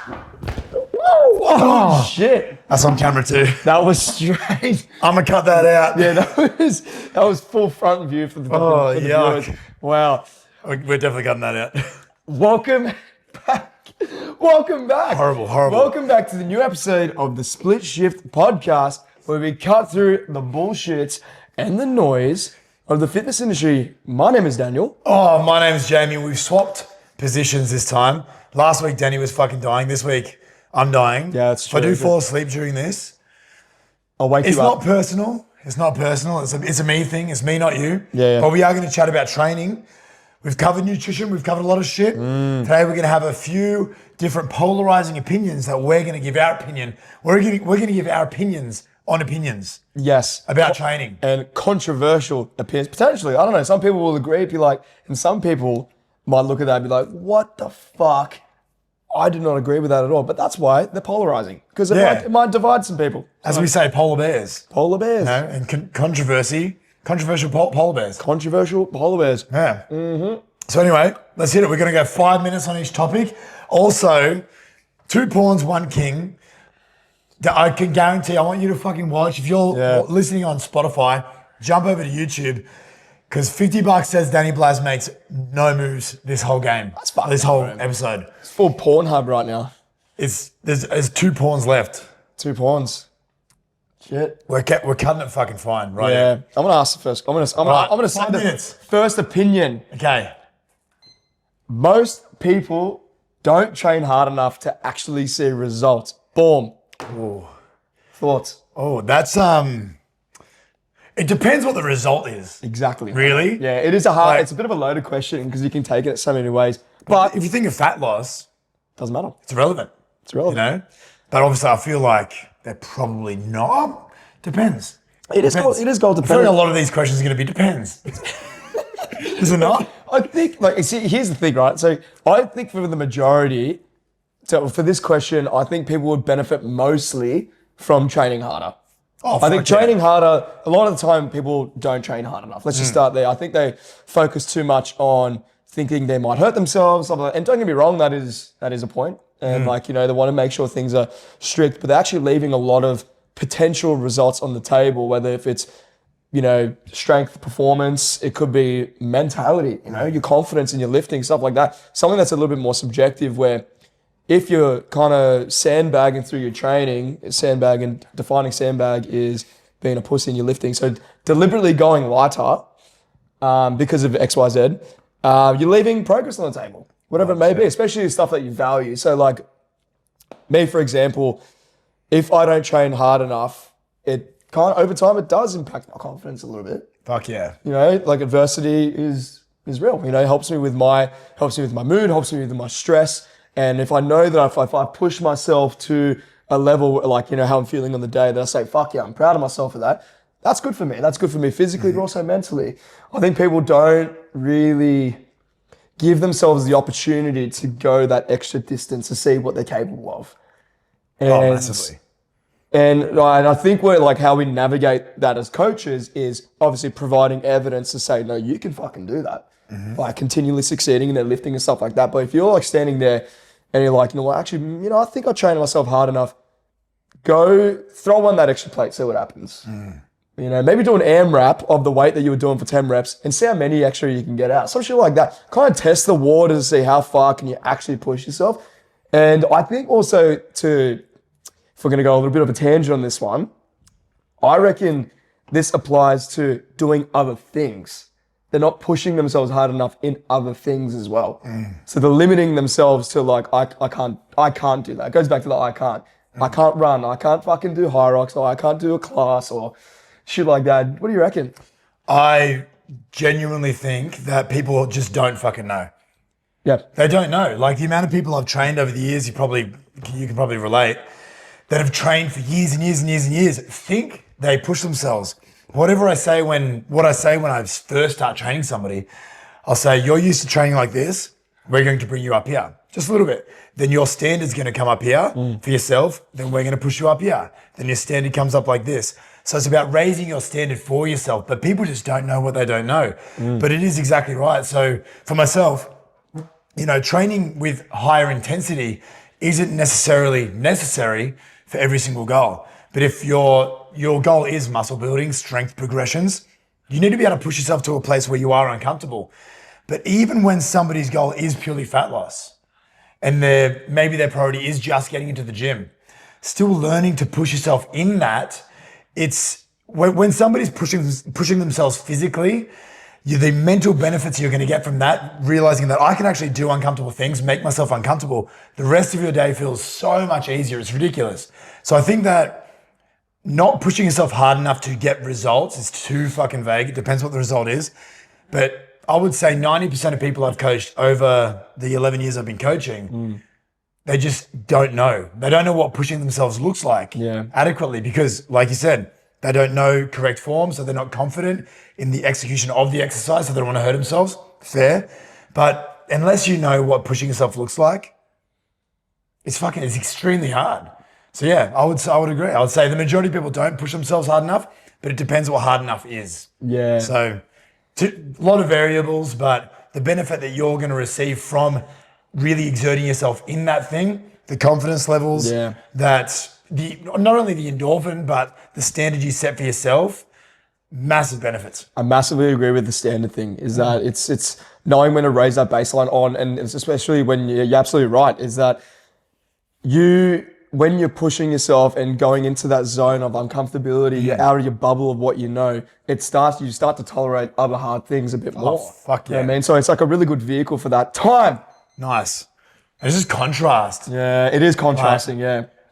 Oh, shit. That's on camera too. That was straight. I'm gonna cut that out. Yeah, that was full front view for the, for the viewers. Wow. We're definitely cutting that out. Welcome back. Welcome back. Horrible. Welcome back to the new episode of the Split Shift podcast, where we cut through the bullshit and the noise of the fitness industry. My name is Daniel. Oh, my name's Jamie. We've swapped positions this time. Last week, Danny was fucking dying. This week, I'm dying. Yeah, that's true. If I do fall asleep during this, I'll wake it's you up. not personal. It's not personal. It's a me thing. It's me, not you. Yeah. But we are going to chat about training. We've covered nutrition. We've covered a lot of shit. Today, we're going to have a few different polarizing opinions that we're going to give our opinion. We're going to give our opinions on opinions. Yes. About training. And controversial opinions. Potentially, I don't know. Some people will agree, be like, and some people might look at that and be like, what the fuck? I do not agree with that at all. But that's why they're polarizing. Because it might divide some people. As we say, polar bears. Polar bears. You know, and controversial polar bears. Controversial polar bears. Yeah. So anyway, let's hit it. We're going to go 5 minutes on each topic. Also, 2 pawns, 1 king. I can guarantee, I want you to fucking watch. If you're listening on Spotify, jump over to YouTube, because $50 says Danny Blaz makes no moves this whole game. That's fucking this whole right. episode. It's full Pornhub right now. There's 2 pawns left. 2 pawns. Shit. We're cutting it fucking fine, right? Yeah. I'm gonna ask the first. I'm gonna say 5 the minutes. first opinion. Okay. Most people don't train hard enough to actually see results. Boom. Ooh. Thoughts? Oh, that's it depends what the result is. Exactly. Really? Yeah, it is it's a bit of a loaded question because you can take it so many ways. But if you think of fat loss, doesn't matter. it's irrelevant. It's relevant. You know? But obviously I feel like they're probably not. Depends. It is goal I feel like dependent. a lot of these questions are going to be depends. Is it not? I think, see, here's the thing, right? So I think for the majority, so for this question, I think people would benefit mostly from training harder. Oh, I think training harder, a lot of the time people don't train hard enough. Let's just start there. I think they focus too much on thinking they might hurt themselves. And don't get me wrong, that is a point. And they want to make sure things are strict, but they're actually leaving a lot of potential results on the table, whether if it's, strength, performance, it could be mentality, your confidence in your lifting, stuff like that. Something that's a little bit more subjective where if you're kind of sandbagging through your training, defining sandbag is being a pussy in your lifting. So deliberately going lighter because of X, Y, Z, you're leaving progress on the table, whatever it may be, especially stuff that you value. So like me, for example, if I don't train hard enough, over time, it does impact my confidence a little bit. Fuck yeah. Like adversity is real. It helps me with my mood, helps me with my stress. And if I know that if I push myself to a level like, how I'm feeling on the day, that I say, fuck yeah, I'm proud of myself for that. That's good for me. That's good for me physically, but also mentally. I think people don't really give themselves the opportunity to go that extra distance to see what they're capable of. Massively. And I think how we navigate that as coaches is obviously providing evidence to say, no, you can fucking do that. By continually succeeding in their lifting and stuff like that. But if you're standing there and you're like, actually, I think I trained myself hard enough, go throw on that extra plate, see what happens. Maybe do an AMRAP of the weight that you were doing for 10 reps and see how many extra you can get out. Some shit like that. Kind of test the waters to see how far can you actually push yourself. And I think also if we're going to go a little bit of a tangent on this one, I reckon this applies to doing other things. They're not pushing themselves hard enough in other things as well. So they're limiting themselves to I can't do that. It goes back to I can't run. I can't fucking do high rocks, or I can't do a class or shit like that. What do you reckon? I genuinely think that people just don't fucking know. Yeah. They don't know. Like the amount of people I've trained over the years, you can probably relate, that have trained for years and years and years and years, think they push themselves. What I say when I first start training somebody, I'll say, you're used to training like this, we're going to bring you up here. Just a little bit. Then your standard's going to come up here for yourself, then we're going to push you up here. Then your standard comes up like this. So it's about raising your standard for yourself, but people just don't know what they don't know. But it is exactly right. So for myself, training with higher intensity isn't necessarily necessary for every single goal. But if your goal is muscle building, strength progressions, you need to be able to push yourself to a place where you are uncomfortable. But even when somebody's goal is purely fat loss, and maybe their priority is just getting into the gym, still learning to push yourself in that, it's when somebody's pushing themselves physically, the mental benefits you're going to get from that, realizing that I can actually do uncomfortable things, make myself uncomfortable, the rest of your day feels so much easier. It's ridiculous. So I think that not pushing yourself hard enough to get results is too fucking vague. It depends what the result is. But I would say 90% of people I've coached over the 11 years I've been coaching, they just don't know. They don't know what pushing themselves looks like adequately because, like you said, they don't know correct form, so they're not confident in the execution of the exercise, so they don't want to hurt themselves. Fair. But unless you know what pushing yourself looks like, it's extremely hard. So yeah, I would agree. I would say the majority of people don't push themselves hard enough, but it depends what hard enough is. Yeah. So a lot of variables, but the benefit that you're going to receive from really exerting yourself in that thing, the confidence levels, that not only the endorphin, but the standard you set for yourself, massive benefits. I massively agree with the standard thing is that it's knowing when to raise that baseline on, and it's especially when you're absolutely right, is that when you're pushing yourself and going into that zone of uncomfortability, you're out of your bubble of what you know, you start to tolerate other hard things a bit more. Fuck yeah. You know what I mean? So it's like a really good vehicle for that time. Nice. And it's just contrast. Yeah, it is contrasting,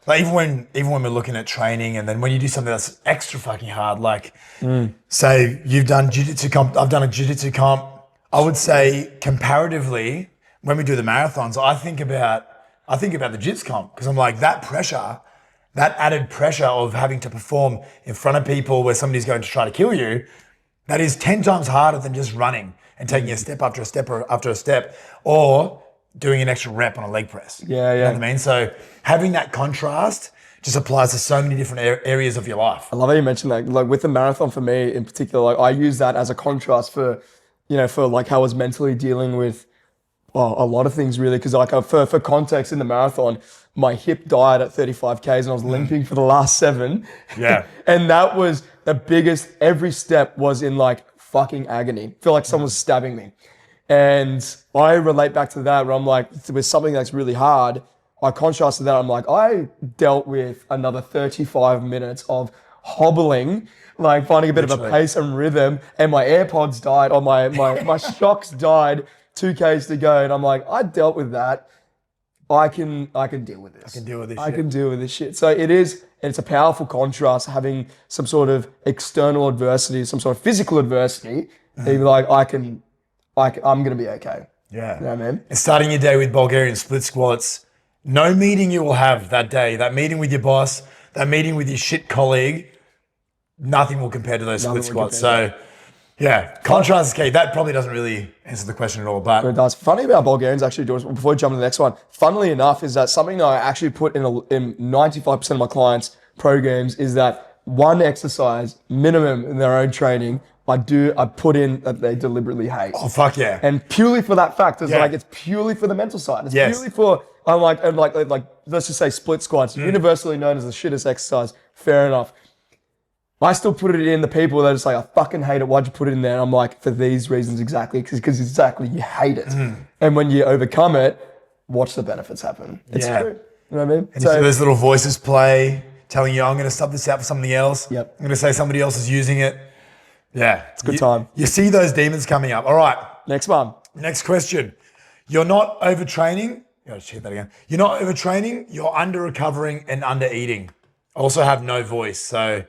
Like even when we're looking at training, and then when you do something that's extra fucking hard, like say you've done jiu-jitsu comp, I've done a jiu-jitsu comp. I would say comparatively, when we do the marathons, I think about the jits comp because I'm like that added pressure of having to perform in front of people where somebody's going to try to kill you, that is 10 times harder than just running and taking a step after a step after a step, or doing an extra rep on a leg press. You know what I mean? So having that contrast just applies to so many different areas of your life. I love how you mentioned that. Like with the marathon for me in particular, like I use that as a contrast for like how I was mentally dealing with a lot of things really. Cause like for context in the marathon, my hip died at 35 Ks and I was limping for the last 7. Yeah. And that was the biggest, every step was in like fucking agony. I feel like someone was stabbing me. And I relate back to that where I'm like, with something that's really hard, I contrast to that. I'm like, I dealt with another 35 minutes of hobbling, like finding a bit of a pace and rhythm, and my AirPods died, or my shocks died, 2 Ks to go. And I'm like, I dealt with that. I can deal with this. I can deal with this I can deal with this shit. So it's a powerful contrast having some sort of external adversity, some sort of physical adversity. And you're like, I'm going to be okay. Yeah. You know what I mean? And starting your day with Bulgarian split squats, no meeting you will have that day, that meeting with your boss, that meeting with your shit colleague, nothing will compare to those split squats. So yeah, contrast is key. That probably doesn't really answer the question at all, but it does. Funny about Bulgarians actually, George, before we jump to the next one, funnily enough, is that something that I actually put in 95% of my clients' programs is that one exercise minimum in their own training I put in that they deliberately hate. Oh, fuck yeah. And purely for that fact, it's purely for the mental side. It's purely for, let's just say split squats, universally known as the shittest exercise. Fair enough. I still put it in the people that are just like, I fucking hate it. Why'd you put it in there? And I'm like, for these reasons exactly, because exactly you hate it. And when you overcome it, watch the benefits happen. It's true. You know what I mean? And so, you see those little voices play, telling you, I'm going to sub this out for something else. Yep. I'm going to say somebody else is using it. Yeah. It's a good time. You see those demons coming up. All right. Next one. Next question. You're not overtraining. Let's check that again. You're not overtraining. You're under recovering and under eating. Also have no voice. So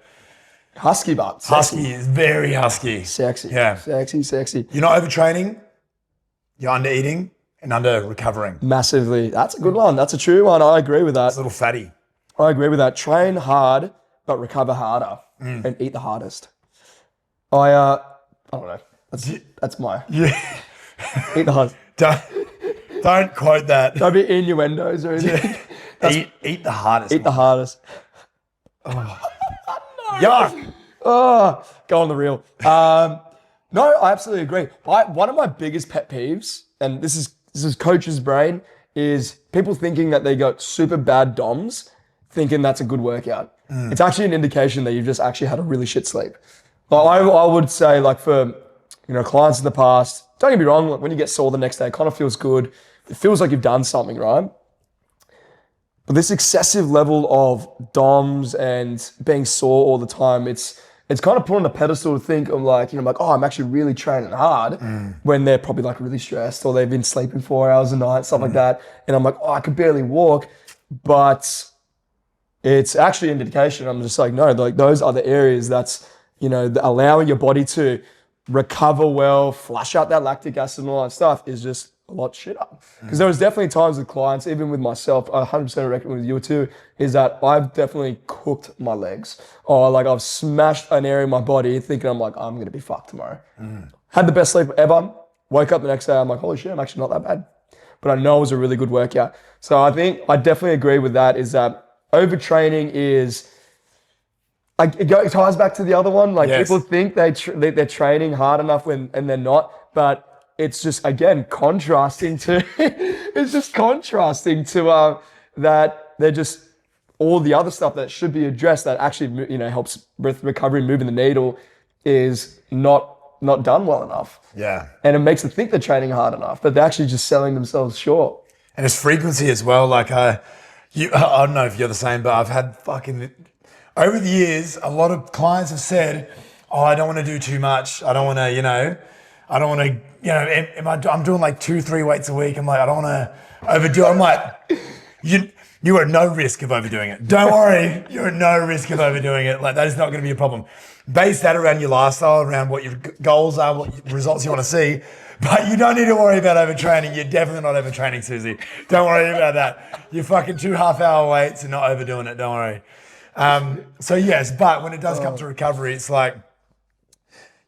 husky butt. Husky is very husky. Sexy. Yeah. Sexy. You're not overtraining. You're under eating and under recovering. Massively. That's a good one. That's a true one. I agree with that. It's a little fatty. I agree with that. Train hard, but recover harder and eat the hardest. I don't know. That's my eat the hardest. Don't quote that. Don't be innuendos or anything. Eat the hardest. Eat the hardest. Oh. Yuck. Oh, go on the reel. No, I absolutely agree. One of my biggest pet peeves, and this is coach's brain, is people thinking that they got super bad DOMs, thinking that's a good workout. It's actually an indication that you've just actually had a really shit sleep. But I would say, like, for clients in the past, don't get me wrong, like, when you get sore the next day, it kind of feels good. It feels like you've done something, right? But this excessive level of DOMs and being sore all the time, it's kind of put on a pedestal to think of like, oh, I'm actually really training hard when they're probably like really stressed or they've been sleeping 4 hours a night, stuff like that. And I'm like, oh, I could barely walk. But it's actually an indication. I'm just like, no, like those are the areas that's, allowing your body to recover well, flush out that lactic acid and all that stuff is just a lot shitter. Because there was definitely times with clients, even with myself, I 100% reckon with you too, is that I've definitely cooked my legs. Or like I've smashed an area of my body thinking I'm like, I'm going to be fucked tomorrow. Had the best sleep ever. Woke up the next day, I'm like, holy shit, I'm actually not that bad. But I know it was a really good workout. So I think I definitely agree with that, is that overtraining is, it ties back to the other one. Like people think they're training hard enough and they're not, but it's just, again, contrasting to, that they're just all the other stuff that should be addressed that actually, helps with recovery, moving the needle is not done well enough. Yeah. And it makes them think they're training hard enough, but they're actually just selling themselves short. And it's frequency as well. Like, I don't know if you're the same, but I've had over the years, a lot of clients have said, oh, I don't want to do too much. I don't want to, I'm doing like 2-3 weights a week. I'm like, I don't want to overdo it. I'm like, you are at no risk of overdoing it. Don't worry, you're at no risk of overdoing it. Like, that is not going to be a problem. Base that around your lifestyle, around what your goals are, what results you want to see. But you don't need to worry about overtraining. You're definitely not overtraining, Susie. Don't worry about that. You're fucking 2 half-hour weights and not overdoing it. Don't worry. So yes, but when it does come to recovery, it's like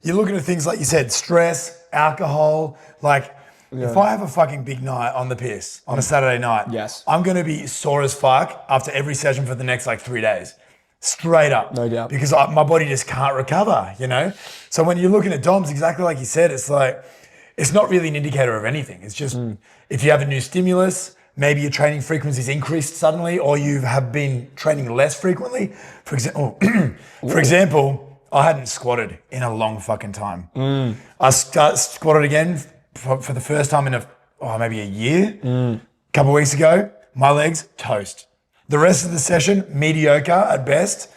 you're looking at things like you said, stress, alcohol. Like if I have a fucking big night on the piss on a Saturday night, I'm going to be sore as fuck after every session for the next like 3 days. Straight up. No doubt. Because my body just can't recover, So when you're looking at DOMs, exactly like you said, it's like, it's not really an indicator of anything. It's just if you have a new stimulus, maybe your training frequency's increased suddenly, or you have been training less frequently. For example, I hadn't squatted in a long fucking time. I squatted again for the first time in maybe a year. A couple of weeks ago, my legs toast. The rest of the session, mediocre at best.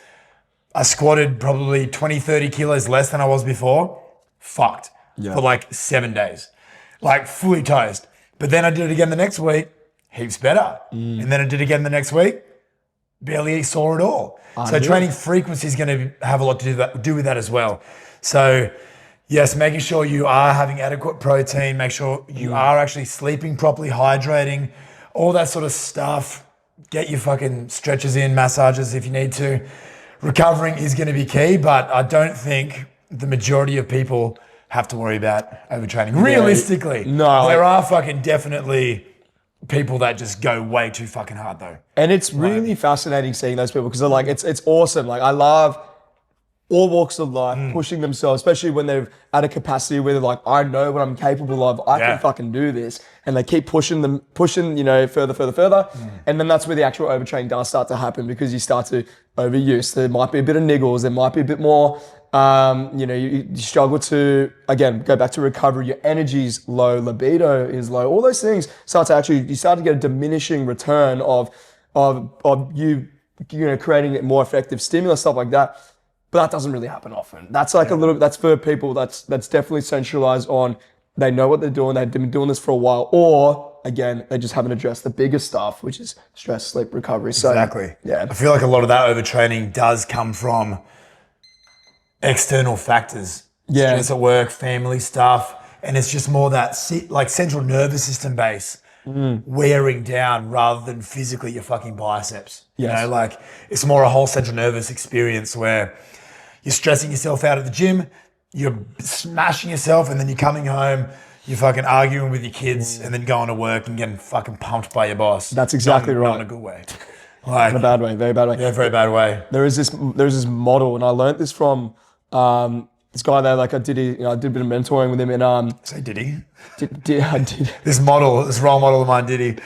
I squatted probably 20, 30 kilos less than I was before. Fucked for like 7 days. Like fully toast. But then I did it again the next week. Heaps better. And then I did it again the next week. Barely sore at all. So training frequency is going to have a lot to do with that as well. So yes, making sure you are having adequate protein, make sure you are actually sleeping properly, hydrating, all that sort of stuff. Get your fucking stretches in, massages if you need to. Recovering is going to be key, but I don't think the majority of people have to worry about overtraining. Realistically, there are fucking definitely people that just go way too fucking hard though. And it's really fascinating seeing those people because they're like, it's awesome. Like I love all walks of life pushing themselves, especially when they're at a capacity where they're like, I know what I'm capable of. I can fucking do this. And they keep pushing, further. And then that's where the actual overtraining does start to happen because you start to overuse. There might be a bit of niggles. There might be a bit more, you struggle to, again, go back to recovery. Your energy's low, libido is low. All those things you start to get a diminishing return of you creating a more effective stimulus, stuff like that. But that doesn't really happen often. That's like that's for people that's definitely centralized on, they know what they're doing, they've been doing this for a while, or again, they just haven't addressed the bigger stuff, which is stress, sleep, recovery. So, exactly. Yeah. I feel like a lot of that overtraining does come from external factors. Yeah. Stress at work, family stuff, and it's just more that like central nervous system base wearing down rather than physically your fucking biceps. Yes. Like it's more a whole central nervous experience where you're stressing yourself out at the gym, you're smashing yourself, and then you're coming home, you're fucking arguing with your kids, and then going to work and getting fucking pumped by your boss. That's exactly right. Not in a good way. Like, in a bad way, very bad way. Yeah, very bad way. There's this model, and I learned this from this guy there, like I did a bit of mentoring with him and Say Diddy. I did This role model of mine, Diddy.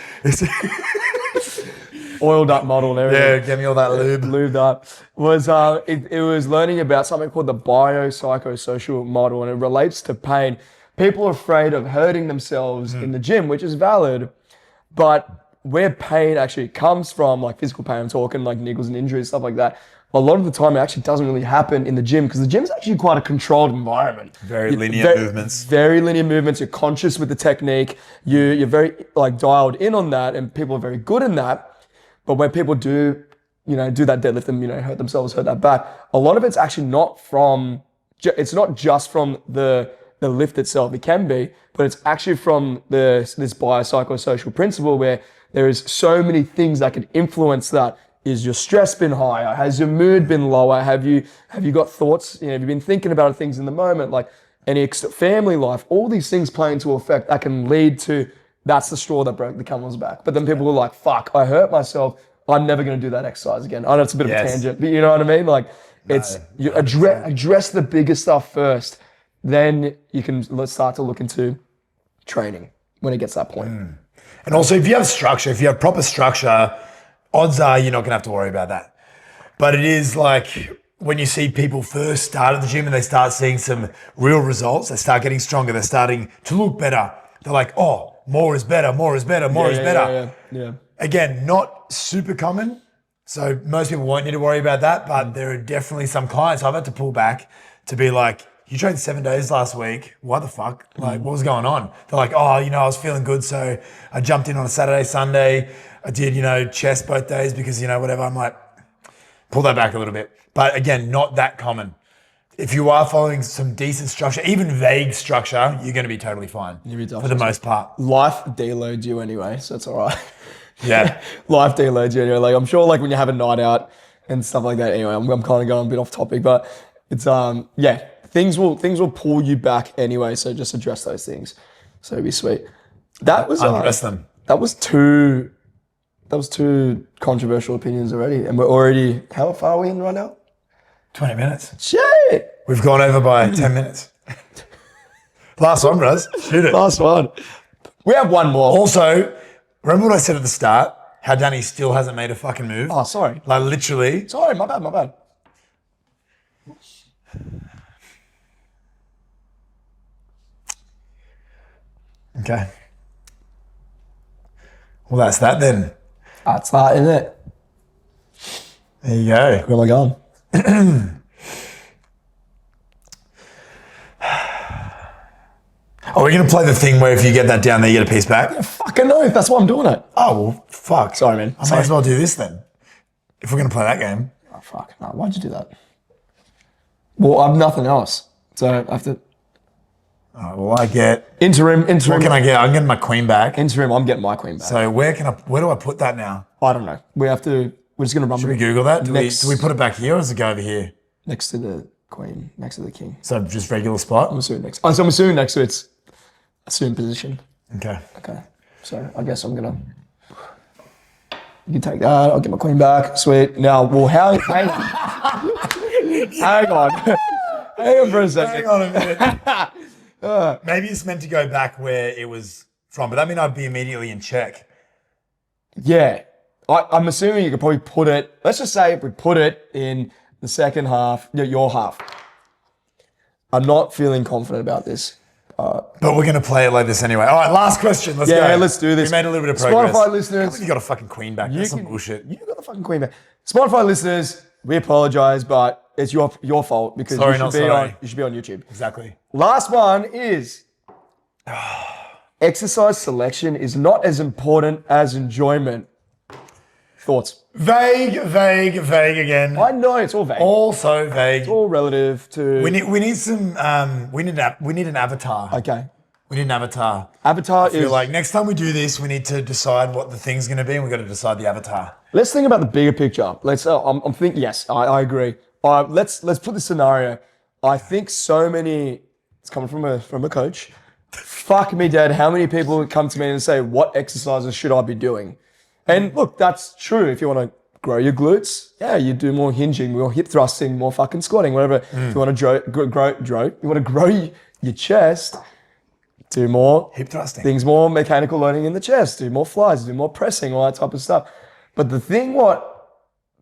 oiled up model and everything. Yeah, get me all that lube. Lubed up. Was it was learning about something called the biopsychosocial model, and it relates to pain. People are afraid of hurting themselves in the gym, which is valid, but where pain actually comes from, like physical pain, I'm talking like niggles and injuries, stuff like that, a lot of the time it actually doesn't really happen in the gym because the gym's actually quite a controlled environment. Very linear movements. Very linear movements. You're conscious with the technique. You're very like dialed in on that, and people are very good in that. But when people do that deadlift and, hurt themselves, hurt that back, a lot of it's actually not just from the lift itself. It can be, but it's actually from this biopsychosocial principle where there is so many things that can influence that. Is your stress been higher? Has your mood been lower? Have you got thoughts? Have you been thinking about things in the moment, like any family life? All these things play into effect that can lead to that's the straw that broke the camel's back. But then people are like, "Fuck, I hurt myself. I'm never going to do that exercise again." I know it's a bit of a tangent, but you know what I mean? Like, you address the bigger stuff first, then you can start to look into training when it gets to that point. And also, if you have structure, if you have proper structure, odds are you're not going to have to worry about that. But it is like when you see people first start at the gym and they start seeing some real results, they start getting stronger, they're starting to look better. They're like, oh, more is better, more is better, more is better. Yeah. Again, not super common. So most people won't need to worry about that, but there are definitely some clients I've had to pull back to be like, you trained 7 days last week. What the fuck? Like, what was going on? They're like, oh, I was feeling good. So I jumped in on a Saturday, Sunday. I did, chest both days because, whatever. I'm like, pull that back a little bit. But again, not that common. If you are following some decent structure, even vague structure, you're going to be totally fine for the most part. Life deloads you anyway, so it's all right. Yeah. Life deloads you anyway. Like, I'm sure like when you have a night out and stuff like that, anyway, I'm kind of going a bit off topic, but it's, things will pull you back anyway. So just address those things. So it'd be sweet. That was, Undress them. That was two controversial opinions already. And we're already, how far are we in right now? 20 minutes. Shit. We've gone over by 10 minutes. Last one, Raz. Shoot it. Last one. We have one more. Also, remember what I said at the start? How Danny still hasn't made a fucking move? Oh, sorry. Like literally. Sorry, my bad. Okay. Well, that's that then. That's that, isn't it? There you go. Where am I going? Are we going to play the thing where if you get that down there, you get a piece back? Yeah, fucking no, that's why I'm doing it. Oh, well, fuck. Sorry, man. I might as well do this then. If we're going to play that game. Oh, fuck. No, why'd you do that? Well, I have nothing else. So I have to... Oh, well, I get... Interim. What can I get? I'm getting my queen back. Interim, I'm getting my queen back. So where do I put that now? I don't know. We're just going to run... Should we Google that? Do we put it back here or does it go over here? Next to the queen, next to the king. So just regular spot? I'm assuming next. So I'm assuming next to its assumed position. Okay. So I guess I'm going to... You can take that. I'll get my queen back. Sweet. Now, well, hang on. Hang on for a second. Hang on a minute. Maybe it's meant to go back where it was from, but that means I'd be immediately in check. Yeah. I'm assuming you could probably put it, let's just say we put it in the second half, your half. I'm not feeling confident about this. But we're going to play it like this anyway. All right, last question. Let's go. Yeah, let's do this. We made a little bit of progress. Spotify listeners. You got a fucking queen back. That's some bullshit. You got the fucking queen back. Spotify listeners, we apologize, but it's your fault because you should be on YouTube. Exactly. Last one is exercise selection is not as important as enjoyment. Thoughts? Vague again. I know it's all vague. Also vague. It's all relative to. We need an avatar. Okay. We need an avatar. Avatar I feel is like next time we do this, we need to decide what the thing's going to be, and we've got to decide the avatar. Let's think about the bigger picture. Let's. I'm thinking. Yes, I agree. Let's put the scenario. I think so many. It's coming from a coach. Fuck me, Dad. How many people would come to me and say, "What exercises should I be doing?" And look, that's true. If you want to grow your glutes, yeah, you do more hinging, more hip thrusting, more fucking squatting, whatever. If you want to grow your chest, do more Hip thrusting. things, more mechanical loading in the chest, do more flies, do more pressing, all that type of stuff. But the thing what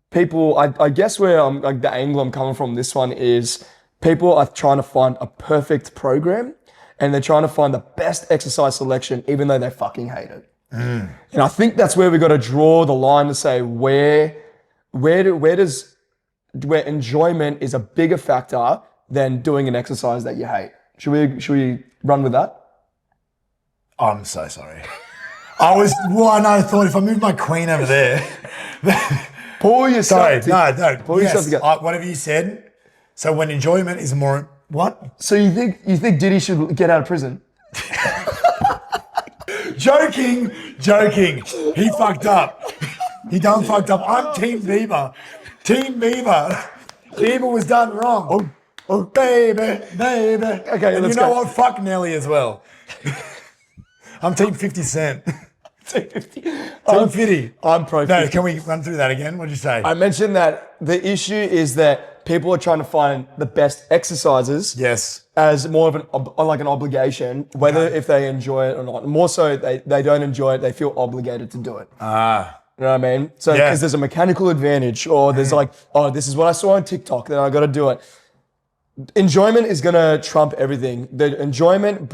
people, I guess where I'm like the angle I'm coming from this one is people are trying to find a perfect program and they're trying to find the best exercise selection even though they fucking hate it. And I think that's where we got to draw the line to say where enjoyment is a bigger factor than doing an exercise that you hate. Should we run with that? I'm so sorry. I thought if I moved my queen over there. Pull yourself. No. Pull yourself together. Whatever you said. So when enjoyment is more what? So you think Diddy should get out of prison? Joking. He fucked up. He done fucked up. I'm Team Bieber. Bieber was done wrong. Oh, baby. Okay, and let's you know go. what? Fuck Nelly as well. I'm Team 50 Cent. Team 50. Team 50. I'm pro 50. No, can we run through that again? What did you say? I mentioned that the issue is that people are trying to find the best exercises Yes. as more of an obligation, whether if they enjoy it or not. More so, they don't enjoy it, they feel obligated to do it. You know what I mean? So because there's a mechanical advantage, or there's like, oh, this is what I saw on TikTok, then I got to do it. Enjoyment is going to trump everything. The enjoyment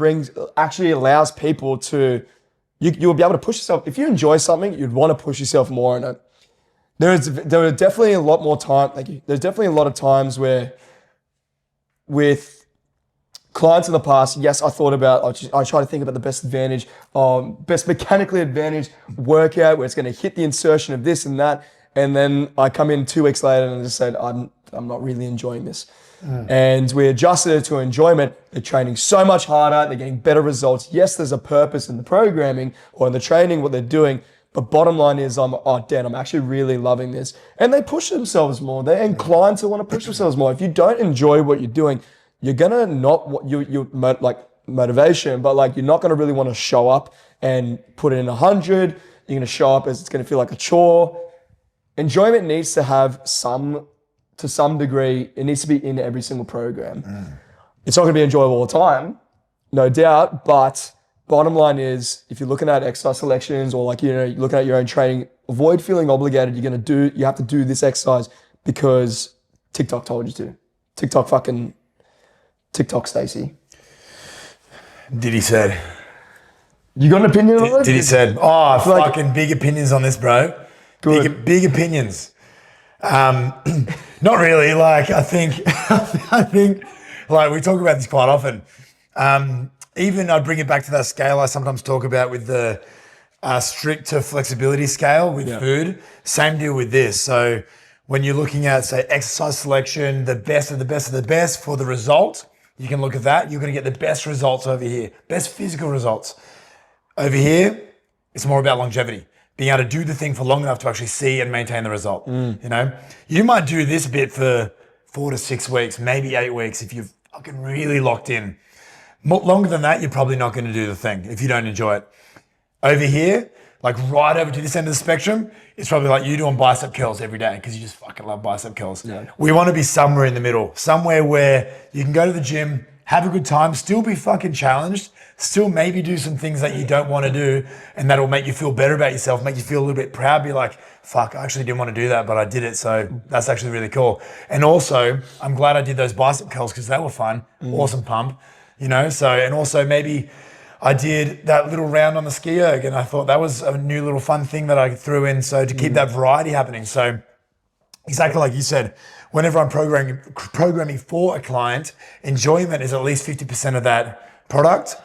actually allows people to, you'll be able to push yourself. If you enjoy something, you'd want to push yourself more in it. There are definitely a lot more time. There's definitely a lot of times where with clients in the past, yes, I thought about, I try to think about the best mechanically advantaged workout where it's going to hit the insertion of this and that. And then I come in 2 weeks later and I just said, I'm not really enjoying this. And we adjusted it to enjoyment. They're training so much harder. They're getting better results. Yes, there's a purpose in the programming or in the training, what they're doing. But bottom line is, I'm actually really loving this. And they push themselves more. They're inclined to want to push themselves more. If you don't enjoy what you're doing, you're going to motivation, but like you're not going to really want to show up and put it in 100. You're going to show up as it's going to feel like a chore. Enjoyment needs to have to some degree, it needs to be in every single program. It's not going to be enjoyable all the time, no doubt, but bottom line is, if you're looking at exercise selections or like, you're looking at your own training, avoid feeling obligated. You have to do this exercise because TikTok told you to. TikTok Stacy. Diddy said. You got an opinion on it? Diddy said, fucking big opinions on this, bro. Good. Big opinions. Not really. Like, I think, like we talk about this quite often. Even I'd bring it back to that scale I sometimes talk about with the strict to flexibility scale with food. Same deal with this. So when you're looking at, say, exercise selection, the best of the best of the best for the result, you can look at that. You're going to get the best results over here, best physical results. Over here, it's more about longevity. Being able to do the thing for long enough to actually see and maintain the result. You know, you might do this bit for 4 to 6 weeks, maybe 8 weeks if you're fucking really locked in. Longer than that, you're probably not going to do the thing if you don't enjoy it. Over here, like right over to this end of the spectrum, it's probably like you doing bicep curls every day because you just fucking love bicep curls. Yeah. We want to be somewhere in the middle, somewhere where you can go to the gym, have a good time, still be fucking challenged, still maybe do some things that you don't want to do, and that'll make you feel better about yourself, make you feel a little bit proud, be like, fuck, I actually didn't want to do that, but I did it, so that's actually really cool. And also, I'm glad I did those bicep curls because they were fun, awesome pump, you know, so, and also maybe I did that little round on the ski erg, and I thought that was a new little fun thing that I threw in, so to keep that variety happening. So exactly like you said, whenever I'm programming for a client, enjoyment is at least 50% of that product.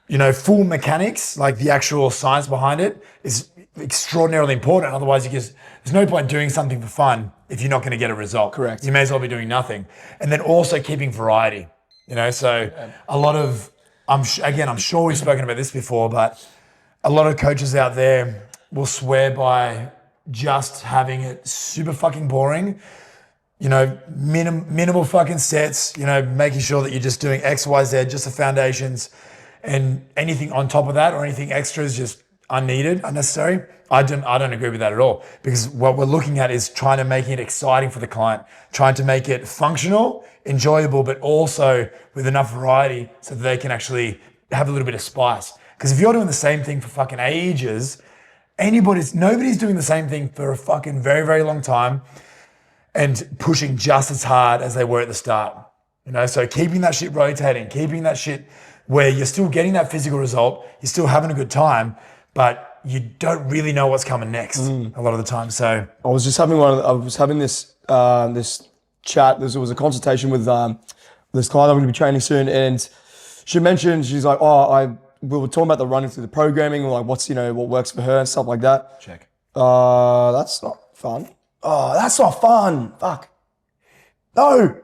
You know, full mechanics, like the actual science behind it, is extraordinarily important. Otherwise, there's no point doing something for fun if you're not going to get a result. Correct. You may as well be doing nothing. And then also keeping variety. You know, so a lot of, I'm sure we've spoken about this before, but a lot of coaches out there will swear by just having it super fucking boring. You know, minimal fucking sets, you know, making sure that you're just doing X, Y, Z, just the foundations, and anything on top of that or anything extra is just unneeded, unnecessary. I don't agree with that at all, because what we're looking at is trying to make it exciting for the client, trying to make it functional, enjoyable, but also with enough variety so that they can actually have a little bit of spice. Because if you're doing the same thing for fucking ages, nobody's doing the same thing for a fucking very, very long time and pushing just as hard as they were at the start. So keeping that shit rotating, keeping that shit where you're still getting that physical result, you're still having a good time, but you don't really know what's coming next a lot of the time. So I was just having this chat. There was a consultation with this client I'm going to be training soon, and she mentioned, she's like, we were talking about the running through the programming, like what works for her and stuff like that. Check. That's not fun. Oh, that's not fun. Fuck. No.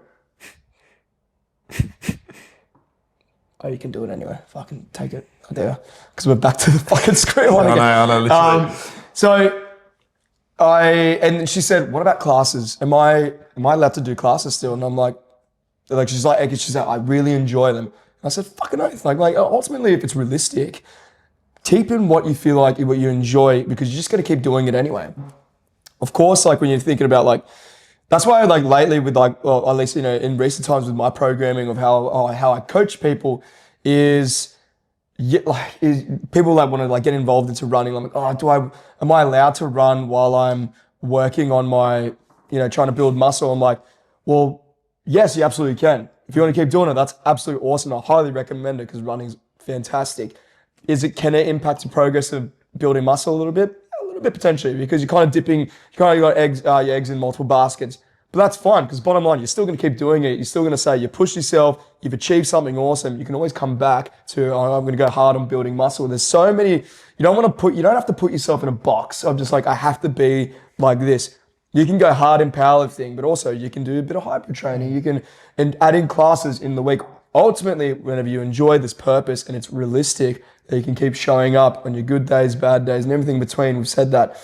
Oh, you can do it anyway. Fucking take it. I dare. Because we're back to the fucking screen one again. I know, literally. And she said, what about classes? Am I allowed to do classes still? And I'm like, she's like, I really enjoy them. And I said, fucking oath. Like ultimately, if it's realistic, keep in what you feel like, what you enjoy, because you're just going to keep doing it anyway. Of course, like when you're thinking about that's why lately with at least, in recent times with my programming of how I coach people is people that want to get involved into running. I'm like, am I allowed to run while I'm working on my, trying to build muscle? I'm like, well, yes, you absolutely can. If you want to keep doing it, that's absolutely awesome. I highly recommend it because running's fantastic. Can it impact the progress of building muscle a little bit? A little bit potentially, because you're kind of got your eggs in multiple baskets. But that's fine, because bottom line, you're still going to keep doing it. You're still going to say you pushed yourself, you've achieved something awesome. You can always come back to, I'm going to go hard on building muscle. There's so many, you don't have to put yourself in a box of just I have to be like this. You can go hard in powerlifting, but also you can do a bit of hyper training. And add in classes in the week. Ultimately, whenever you enjoy this purpose and it's realistic, that you can keep showing up on your good days, bad days, and everything in between. We've said that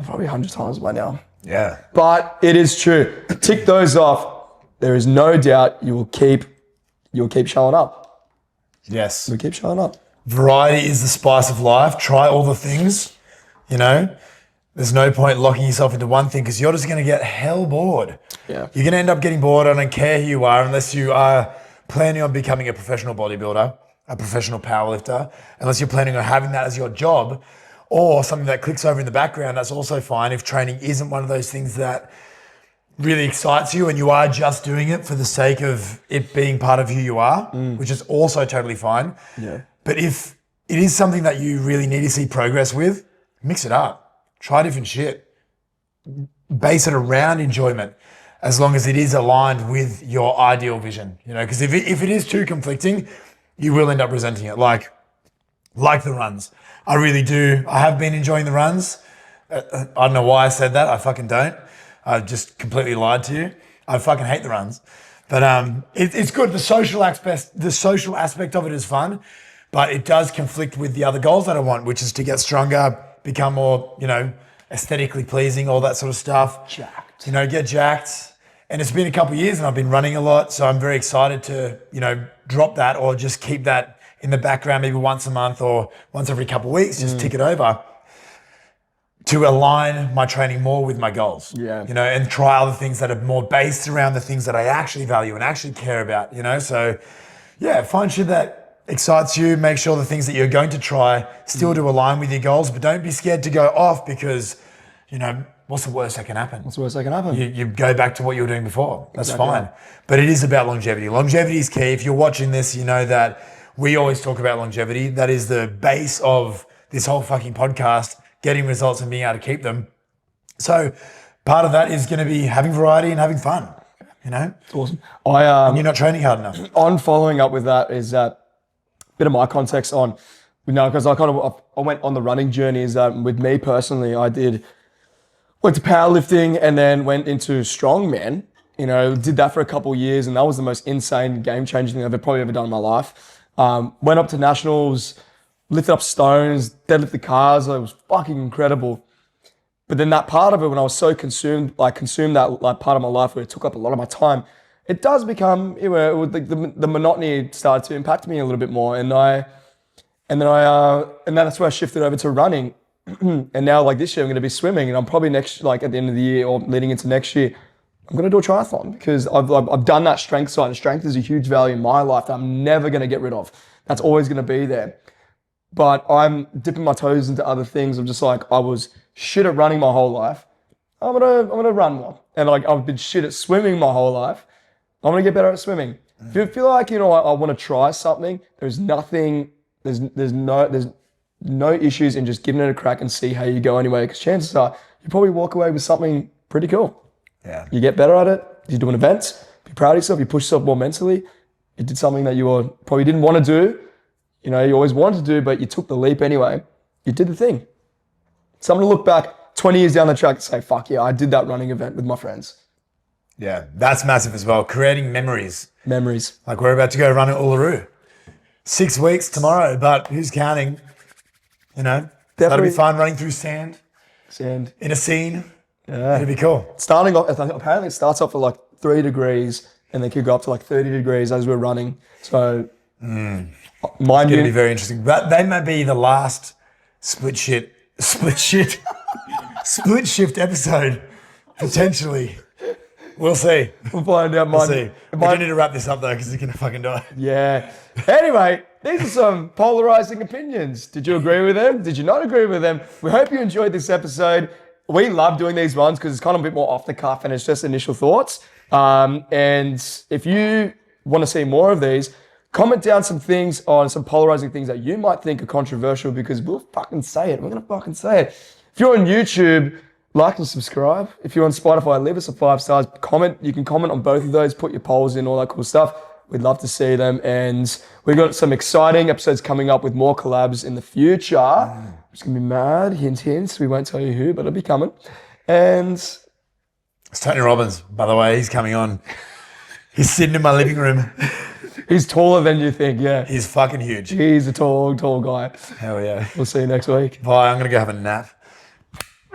probably 100 times by now. Yeah. But it is true. Tick those off. There is no doubt you'll keep showing up. Yes. You'll keep showing up. Variety is the spice of life. Try all the things, There's no point locking yourself into one thing, because you're just going to get hell bored. Yeah. You're going to end up getting bored. I don't care who you are, unless you are planning on becoming a professional bodybuilder, a professional powerlifter, unless you're planning on having that as your job, or something that clicks over in the background. That's also fine if training isn't one of those things that really excites you and you are just doing it for the sake of it being part of who you are, which is also totally fine. Yeah. But if it is something that you really need to see progress with, mix it up. Try different shit. Base it around enjoyment, as long as it is aligned with your ideal vision. Because if it is too conflicting, you will end up resenting it. Like the runs. I really do. I have been enjoying the runs. I don't know why I said that. I fucking don't. I've just completely lied to you. I fucking hate the runs. But it's good. The social aspect of it is fun, but it does conflict with the other goals that I want, which is to get stronger, become more, aesthetically pleasing, all that sort of stuff. Jacked. Get jacked. And it's been a couple of years and I've been running a lot. So I'm very excited to, drop that or just keep that in the background, maybe once a month or once every couple of weeks, just tick it over to align my training more with my goals. Yeah. And try other things that are more based around the things that I actually value and actually care about, So yeah, find shit that excites you. Make sure the things that you're going to try still do align with your goals, but don't be scared to go off because, what's the worst that can happen? What's the worst that can happen? You go back to what you were doing before. That's Exactly fine. right. But it is about longevity. Longevity is key. If you're watching this, you know that we always talk about longevity. That is the base of this whole fucking podcast, getting results and being able to keep them. So part of that is going to be having variety and having fun, It's awesome. And you're not training hard enough. On following up with that is that bit of my context on, because I went on the running journey is that with me personally, went to powerlifting and then went into strongman, did that for a couple of years. And that was the most insane game-changing thing I've probably ever done in my life. Went up to nationals, lifted up stones, deadlifted cars. It was fucking incredible. But then that part of it, when I was so consumed that part of my life where it took up a lot of my time, it does become, the monotony started to impact me a little bit more. And And then and that's where I shifted over to running. And now like this year I'm going to be swimming, and I'm probably like at the end of the year or leading into next year, I'm going to do a triathlon because I've done that strength side, and strength is a huge value in my life that I'm never going to get rid of. That's always going to be there. But I'm dipping my toes into other things. I'm just like, I was shit at running my whole life. I'm gonna run more. And like I've been shit at swimming my whole life. I'm gonna get better at swimming. If you feel like, I want to try something, there's no issues in just giving it a crack and see how you go anyway. Because chances are you probably walk away with something pretty cool. Yeah. You get better at it. You're doing events. Be proud of yourself. You push yourself more mentally. You did something that you probably didn't want to do. You always wanted to do, but you took the leap anyway. You did the thing. So I'm going to look back 20 years down the track and say, fuck yeah, I did that running event with my friends. Yeah, that's massive as well. Creating memories. Memories. Like we're about to go run at Uluru. 6 weeks tomorrow, but who's counting? That'll be fun, running through sand. Sand. In a scene. Yeah. It'll be cool. Starting off, apparently it starts off at like 3 degrees and then could go up to like 30 degrees as we're running. So, It's going to be very interesting. But they may be the last split shift episode, potentially. We'll see. We'll find out. We'll see. We do need to wrap this up though, because it's going to fucking die. Yeah. Anyway, these are some polarizing opinions. Did you agree with them? Did you not agree with them? We hope you enjoyed this episode. We love doing these ones because it's kind of a bit more off the cuff and it's just initial thoughts. And if you want to see more of these, comment down some things on some polarizing things that you might think are controversial, because we'll fucking say it. We're going to fucking say it. If you're on YouTube, like and subscribe. If you're on Spotify, leave us a 5 stars. Comment. You can comment on both of those, put your polls in, all that cool stuff. We'd love to see them. And we've got some exciting episodes coming up with more collabs in the future. It's going to be mad. Hint, hint. We won't tell you who, but it'll be coming. And it's Tony Robbins, by the way. He's coming on. He's sitting in my living room. He's taller than you think, yeah. He's fucking huge. He's a tall guy. Hell yeah. We'll see you next week. Bye. I'm going to go have a nap.